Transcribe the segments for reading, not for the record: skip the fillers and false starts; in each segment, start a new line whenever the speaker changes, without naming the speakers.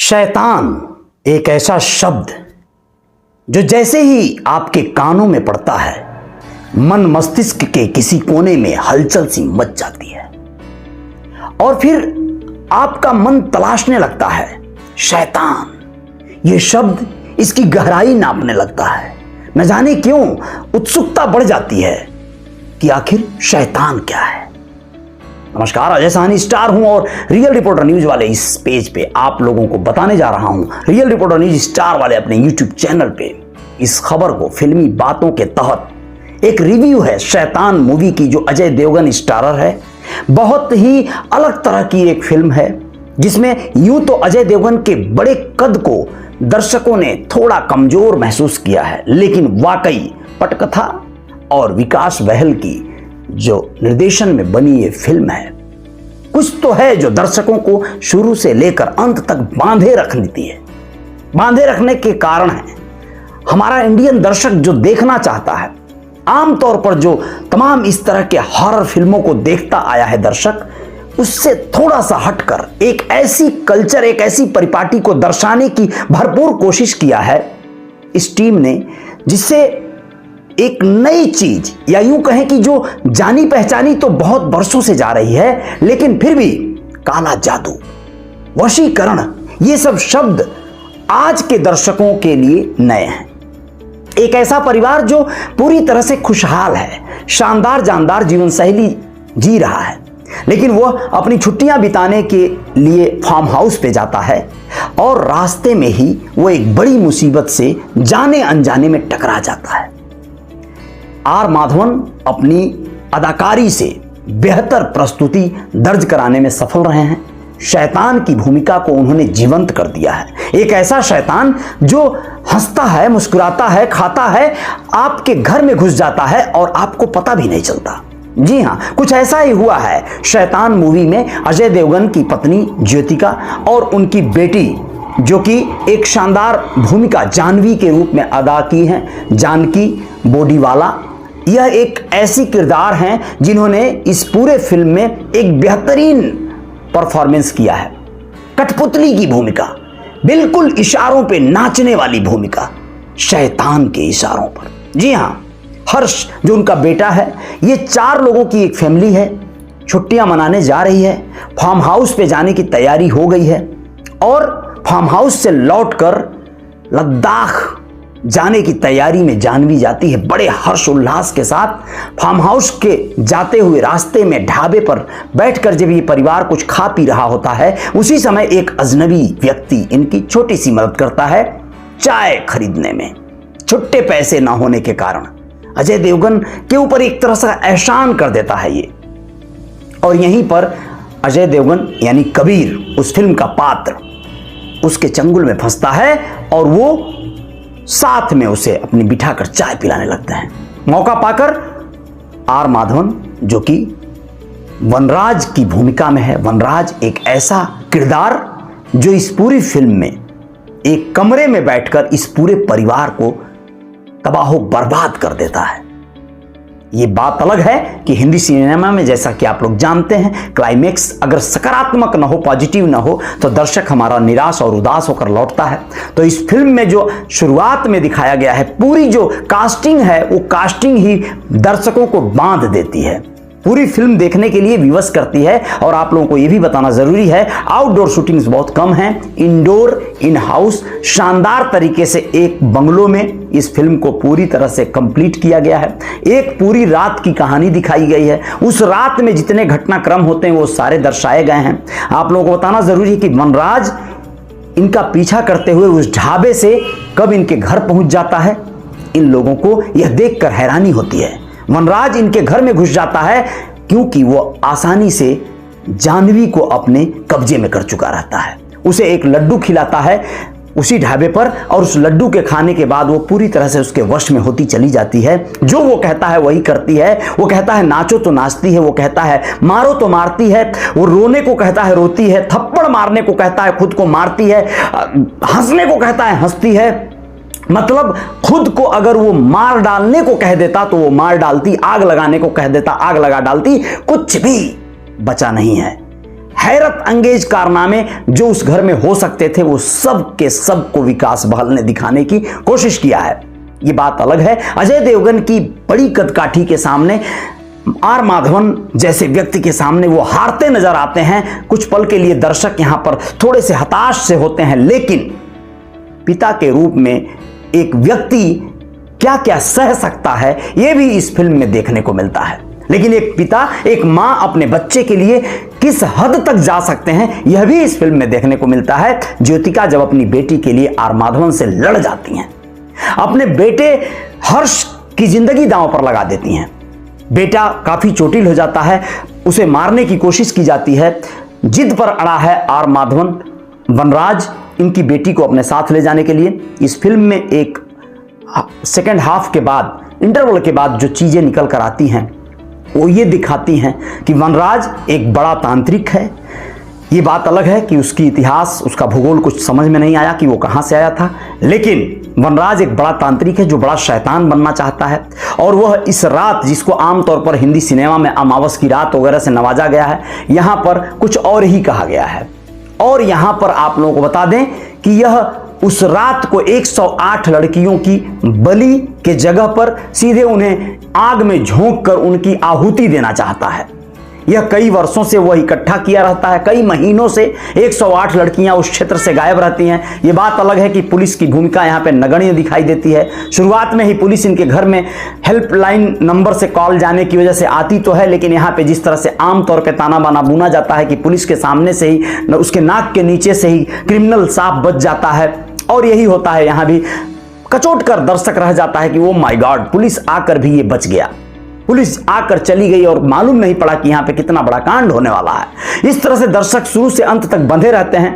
शैतान एक ऐसा शब्द जो जैसे ही आपके कानों में पड़ता है मन मस्तिष्क के किसी कोने में हलचल सी मच जाती है और फिर आपका मन तलाशने लगता है शैतान। यह शब्द इसकी गहराई नापने लगता है। न जाने क्यों उत्सुकता बढ़ जाती है कि आखिर शैतान क्या है। नमस्कार, अजय साहनी स्टार हूं और रियल रिपोर्टर न्यूज वाले इस पेज पे आप लोगों को बताने जा रहा हूं। रियल रिपोर्टर न्यूज स्टार वाले अपने यूट्यूब चैनल पे इस खबर को फिल्मी बातों के तहत एक रिव्यू है शैतान मूवी की, जो अजय देवगन स्टारर है। बहुत ही अलग तरह की एक फिल्म है जिसमें यूं तो अजय देवगन के बड़े कद को दर्शकों ने थोड़ा कमजोर महसूस किया है, लेकिन वाकई पटकथा और विकास बहल की जो निर्देशन में बनी ये फिल्म है, कुछ तो है जो दर्शकों को शुरू से लेकर अंत तक बांधे रख लेती है। बांधे रखने के कारण है हमारा इंडियन दर्शक जो देखना चाहता है, आमतौर पर जो तमाम इस तरह के हॉरर फिल्मों को देखता आया है दर्शक, उससे थोड़ा सा हटकर एक ऐसी कल्चर, एक ऐसी परिपाटी को दर्शाने की भरपूर कोशिश किया है इस टीम ने, जिससे एक नई चीज, या यूं कहें कि जो जानी पहचानी तो बहुत वर्षों से जा रही है, लेकिन फिर भी काला जादू, वशीकरण, ये सब शब्द आज के दर्शकों के लिए नए हैं। एक ऐसा परिवार जो पूरी तरह से खुशहाल है, शानदार जानदार जीवन शैली जी रहा है, लेकिन वह अपनी छुट्टियां बिताने के लिए फार्म हाउस पे जाता है और रास्ते में ही वो एक बड़ी मुसीबत से जाने अनजाने में टकरा जाता है। आर माधवन अपनी अदाकारी से बेहतर प्रस्तुति दर्ज कराने में सफल रहे हैं। शैतान की भूमिका को उन्होंने जीवंत कर दिया है। एक ऐसा शैतान जो हंसता है, मुस्कुराता है, खाता है, आपके घर में घुस जाता है और आपको पता भी नहीं चलता। जी हां, कुछ ऐसा ही हुआ है शैतान मूवी में अजय देवगन की पत्नी ज्योतिका और उनकी बेटी, जो कि एक शानदार भूमिका जानवी के रूप में अदा की है, जानकी बोडीवाला। यह एक ऐसी किरदार हैं जिन्होंने इस पूरे फिल्म में एक बेहतरीन परफॉर्मेंस किया है। कठपुतली की भूमिका, बिल्कुल इशारों पे नाचने वाली भूमिका, शैतान के इशारों पर। जी हां, हर्ष जो उनका बेटा है, ये 4 लोगों की एक फैमिली है, छुट्टियां मनाने जा रही है, फार्म हाउस पे जाने की तैयारी हो गई है और फार्म हाउस से लौटकर लद्दाख जाने की तैयारी में जानवी जाती है बड़े हर्ष उल्लास के साथ। फार्म हाउस के जाते हुए रास्ते में ढाबे पर बैठकर जब ये परिवार कुछ खा पी रहा होता है, उसी समय एक अजनबी व्यक्ति इनकी छोटी सी मदद करता है चाय खरीदने में। छुट्टे पैसे ना होने के कारण अजय देवगन के ऊपर एक तरह से एहसान कर देता है ये, और यहीं पर अजय देवगन यानी कबीर, उस फिल्म का पात्र, उसके चंगुल में फंसता है और वो साथ में उसे अपनी बिठाकर चाय पिलाने लगते हैं। मौका पाकर आर माधवन, जो कि वनराज की भूमिका में है, वनराज एक ऐसा किरदार जो इस पूरी फिल्म में एक कमरे में बैठकर इस पूरे परिवार को तबाह बर्बाद कर देता है। ये बात अलग है कि हिंदी सिनेमा में, जैसा कि आप लोग जानते हैं, क्लाइमेक्स अगर सकारात्मक ना हो, पॉजिटिव ना हो, तो दर्शक हमारा निराश और उदास होकर लौटता है। तो इस फिल्म में जो शुरुआत में दिखाया गया है, पूरी जो कास्टिंग है, वो कास्टिंग ही दर्शकों को बांध देती है, पूरी फिल्म देखने के लिए विवश करती है। और आप लोगों को यह भी बताना जरूरी है, आउटडोर शूटिंग्स बहुत कम हैं, इंडोर, इन हाउस शानदार तरीके से एक बंगलों में इस फिल्म को पूरी तरह से कंप्लीट किया गया है। एक पूरी रात की कहानी दिखाई गई है, उस रात में जितने घटनाक्रम होते हैं वो सारे दर्शाए गए हैं। आप लोगों को बताना जरूरी है कि वनराज इनका पीछा करते हुए उस ढाबे से कब इनके घर पहुंच जाता है, इन लोगों को यह देखकर हैरानी होती है। वनराज इनके घर में घुस जाता है क्योंकि वो आसानी से जानवी को अपने कब्जे में कर चुका रहता है। उसे एक लड्डू खिलाता है उसी ढाबे पर, और उस लड्डू के खाने के बाद वो पूरी तरह से उसके वश में होती चली जाती है। जो वो कहता है वही करती है। वो कहता है नाचो तो नाचती है, वो कहता है मारो तो मारती है, वो रोने को कहता है रोती है, थप्पड़ मारने को कहता है खुद को मारती है, हंसने को कहता है हंसती है। मतलब खुद को अगर वो मार डालने को कह देता तो वो मार डालती, आग लगाने को कह देता आग लगा डालती, कुछ भी बचा नहीं है। हैरत अंगेज कारनामे जो उस घर में हो सकते थे वो सब के सब को विकास बहल ने दिखाने की कोशिश किया है। ये बात अलग है, अजय देवगन की बड़ी कदकाठी के सामने, आर माधवन जैसे व्यक्ति के सामने वो हारते नजर आते हैं। कुछ पल के लिए दर्शक यहां पर थोड़े से हताश से होते हैं, लेकिन पिता के रूप में एक व्यक्ति क्या क्या सह सकता है यह भी इस फिल्म में देखने को मिलता है। लेकिन एक पिता, एक मां अपने बच्चे के लिए किस हद तक जा सकते हैं यह भी इस फिल्म में देखने को मिलता है। ज्योतिका जब अपनी बेटी के लिए आर माधवन से लड़ जाती हैं, अपने बेटे हर्ष की जिंदगी दांव पर लगा देती हैं। बेटा काफी चोटिल हो जाता है, उसे मारने की कोशिश की जाती है। जिद पर अड़ा है आर माधवन, वनराज इनकी बेटी को अपने साथ ले जाने के लिए। इस फिल्म में एक सेकेंड हाफ के बाद, इंटरवल के बाद जो चीजें निकल कर आती हैं वो ये दिखाती हैं कि वनराज एक बड़ा तांत्रिक है। ये बात अलग है कि उसकी इतिहास, उसका भूगोल कुछ समझ में नहीं आया कि वो कहां से आया था, लेकिन वनराज एक बड़ा तांत्रिक है जो बड़ा शैतान बनना चाहता है। और वह इस रात, जिसको आमतौर पर हिंदी सिनेमा में अमावस की रात वगैरह से नवाजा गया है, यहां पर कुछ और ही कहा गया है। और यहां पर आप लोगों को बता दें कि यह उस रात को 108 लड़कियों की बलि के जगह पर सीधे उन्हें आग में झोंक कर उनकी आहुति देना चाहता है। यह कई वर्षों से वह इकट्ठा किया रहता है, कई महीनों से 108 लड़कियां उस क्षेत्र से गायब रहती हैं। यह बात अलग है कि पुलिस की भूमिका यहां पे नगण्य दिखाई देती है। शुरुआत में ही पुलिस इनके घर में हेल्पलाइन नंबर से कॉल जाने की वजह से आती तो है, लेकिन यहां पे जिस तरह से आमतौर पे ताना बाना बुना जाता है कि पुलिस के सामने से ही, उसके नाक के नीचे से ही क्रिमिनल साफ बच जाता है, और यही होता है यहां भी। कचोट कर दर्शक रह जाता है कि वो माय गॉड, पुलिस आकर भी ये बच गया, पुलिस आकर चली गई और मालूम नहीं पड़ा कि यहां पे कितना बड़ा कांड होने वाला है। इस तरह से दर्शक शुरू से अंत तक बंधे रहते हैं।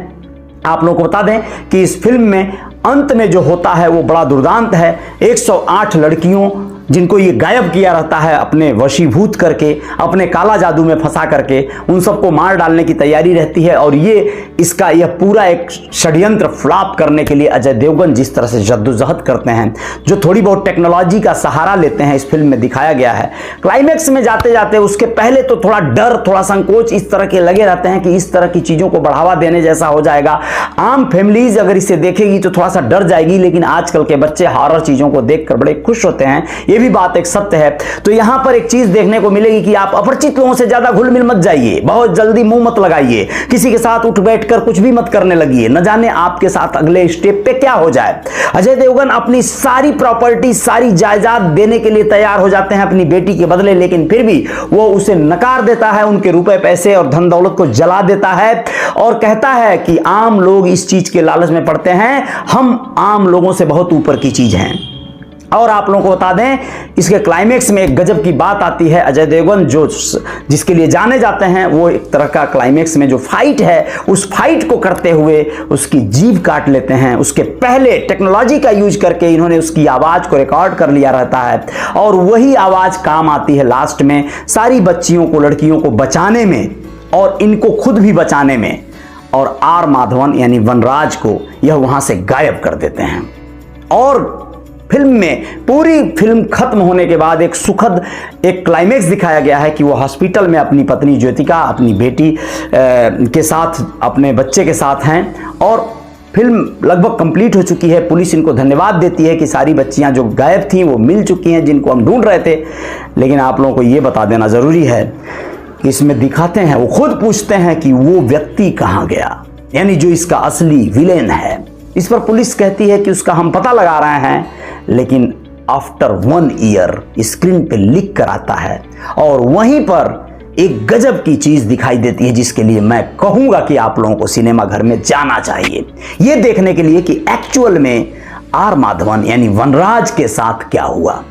आप लोगों को बता दें कि इस फिल्म में अंत में जो होता है वो बड़ा दुर्दांत है। 108 लड़कियों जिनको ये गायब किया रहता है अपने वशीभूत करके, अपने काला जादू में फंसा करके, उन सबको मार डालने की तैयारी रहती है। और यह पूरा एक षड्यंत्र फ्लॉप करने के लिए अजय देवगन जिस तरह से जद्दोजहद करते हैं, जो थोड़ी बहुत टेक्नोलॉजी का सहारा लेते हैं, इस फिल्म में दिखाया गया है। क्लाइमैक्स में जाते जाते उसके पहले तो थोड़ा डर, थोड़ा संकोच इस तरह के लगे रहते हैं कि इस तरह की चीजों को बढ़ावा देने जैसा हो जाएगा। आम फैमिलीज अगर इसे देखेगी तो थोड़ा सा डर जाएगी, लेकिन आजकल के बच्चे हॉरर चीजों को देखकर बड़े खुश होते हैं, ये भी बात एक सत्य है। तो यहां पर एक चीज देखने को मिलेगी कि आप अपरिचित लोगों से ज्यादा घुल मिल मत जाइए, बहुत जल्दी मुंह मत लगाइए, किसी के साथ उठ बैठकर कुछ भी मत करने लगिए, न जाने आपके साथ अगले स्टेप पे क्या हो जाए। अजय देवगन अपनी सारी प्रॉपर्टी, सारी जायदाद देने के लिए तैयार हो जाते हैं अपनी बेटी के बदले, लेकिन फिर भी वो उसे नकार देता है, उनके रुपए पैसे और धन दौलत को जला देता है और कहता है कि आम लोग इस चीज के लालच में पड़ते हैं, हम आम लोगों से बहुत ऊपर की चीज हैं। और आप लोगों को बता दें, इसके क्लाइमेक्स में एक गजब की बात आती है। अजय देवगन जो जिसके लिए जाने जाते हैं, वो एक तरह का क्लाइमेक्स में जो फाइट है, उस फाइट को करते हुए उसकी जीभ काट लेते हैं। उसके पहले टेक्नोलॉजी का यूज करके इन्होंने उसकी आवाज को रिकॉर्ड कर लिया रहता है और वही आवाज काम आती है लास्ट में सारी बच्चियों को, लड़कियों को बचाने में और इनको खुद भी बचाने में। और आर माधवन यानी वनराज को यह वहां से गायब कर देते हैं। और फिल्म में, पूरी फिल्म खत्म होने के बाद एक सुखद एक क्लाइमेक्स दिखाया गया है कि वो हॉस्पिटल में अपनी पत्नी ज्योतिका, अपनी बेटी के साथ, अपने बच्चे के साथ हैं और फिल्म लगभग कंप्लीट हो चुकी है। पुलिस इनको धन्यवाद देती है कि सारी बच्चियां जो गायब थीं वो मिल चुकी हैं, जिनको हम ढूंढ रहे थे। लेकिन आप लोगों को ये बता देना जरूरी है कि इसमें दिखाते हैं, वो खुद पूछते हैं कि वो व्यक्ति कहां गया, यानी जो इसका असली विलेन है। इस पर पुलिस कहती है कि उसका हम पता लगा रहे हैं, लेकिन आफ्टर 1 ईयर स्क्रीन पे लिख कर आता है। और वहीं पर एक गजब की चीज दिखाई देती है जिसके लिए मैं कहूंगा कि आप लोगों को सिनेमा घर में जाना चाहिए, यह देखने के लिए कि एक्चुअल में आर माधवन यानी वनराज के साथ क्या हुआ।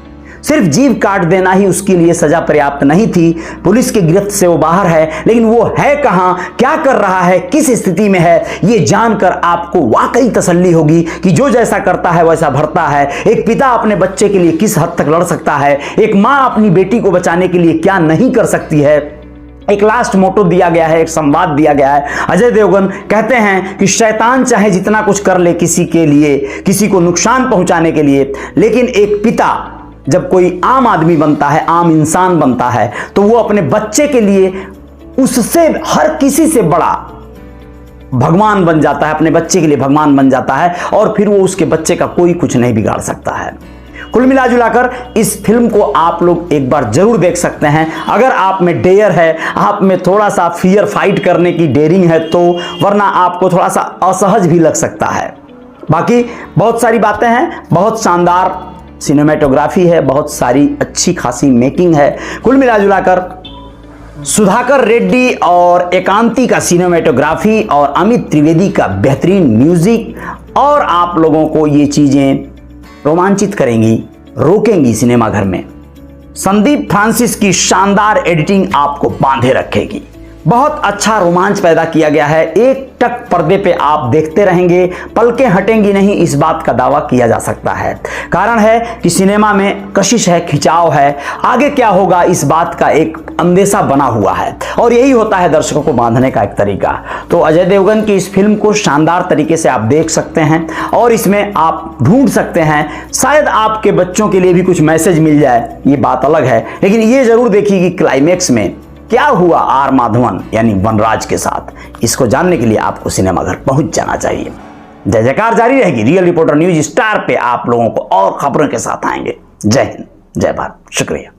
सिर्फ जीभ काट देना ही उसके लिए सजा पर्याप्त नहीं थी। पुलिस की गिरफ्त से वो बाहर है, लेकिन वो है कहां, क्या कर रहा है, किस स्थिति में है, ये जानकर आपको वाकई तसल्ली होगी कि जो जैसा करता है वैसा भरता है। एक पिता अपने बच्चे के लिए किस हद तक लड़ सकता है, एक मां अपनी बेटी को बचाने के लिए क्या नहीं कर सकती है। एक लास्ट मोटो दिया गया है, एक संवाद दिया गया है। अजय देवगन कहते हैं कि शैतान चाहे जितना कुछ कर ले किसी के लिए, किसी को नुकसान पहुंचाने के लिए, लेकिन एक पिता जब कोई आम आदमी बनता है, आम इंसान बनता है, तो वो अपने बच्चे के लिए उससे हर किसी से बड़ा भगवान बन जाता है, अपने बच्चे के लिए भगवान बन जाता है और फिर वो उसके बच्चे का कोई कुछ नहीं बिगाड़ सकता है। कुल मिला जुलाकर इस फिल्म को आप लोग एक बार जरूर देख सकते हैं। अगर आप में डेयर है, आप में थोड़ा सा फियर फाइट करने की डेयरिंग है तो, वरना आपको थोड़ा सा असहज भी लग सकता है। बाकी बहुत सारी बातें हैं, बहुत शानदार सिनेमेटोग्राफी है, बहुत सारी अच्छी खासी मेकिंग है। कुल मिला जुलाकर सुधाकर रेड्डी और एकांती का सिनेमेटोग्राफी और अमित त्रिवेदी का बेहतरीन म्यूजिक और आप लोगों को ये चीजें रोमांचित करेंगी, रोकेंगी सिनेमाघर में। संदीप फ्रांसिस की शानदार एडिटिंग आपको बांधे रखेगी। बहुत अच्छा रोमांच पैदा किया गया है। एक टक पर्दे पे आप देखते रहेंगे, पलकें हटेंगी नहीं, इस बात का दावा किया जा सकता है। कारण है कि सिनेमा में कशिश है, खिंचाव है, आगे क्या होगा इस बात का एक अंदेशा बना हुआ है और यही होता है दर्शकों को बांधने का एक तरीका। तो अजय देवगन की इस फिल्म को शानदार तरीके से आप देख सकते हैं और इसमें आप ढूंढ सकते हैं, शायद आपके बच्चों के लिए भी कुछ मैसेज मिल जाए, ये बात अलग है। लेकिन ये जरूर देखिए कि क्लाइमेक्स में क्या हुआ आर माधवन यानी वनराज के साथ। इसको जानने के लिए आपको सिनेमाघर पहुंच जाना चाहिए। जय जयकार जारी रहेगी। रियल रिपोर्टर न्यूज स्टार पे आप लोगों को और खबरों के साथ आएंगे। जय हिंद, जय भारत, शुक्रिया।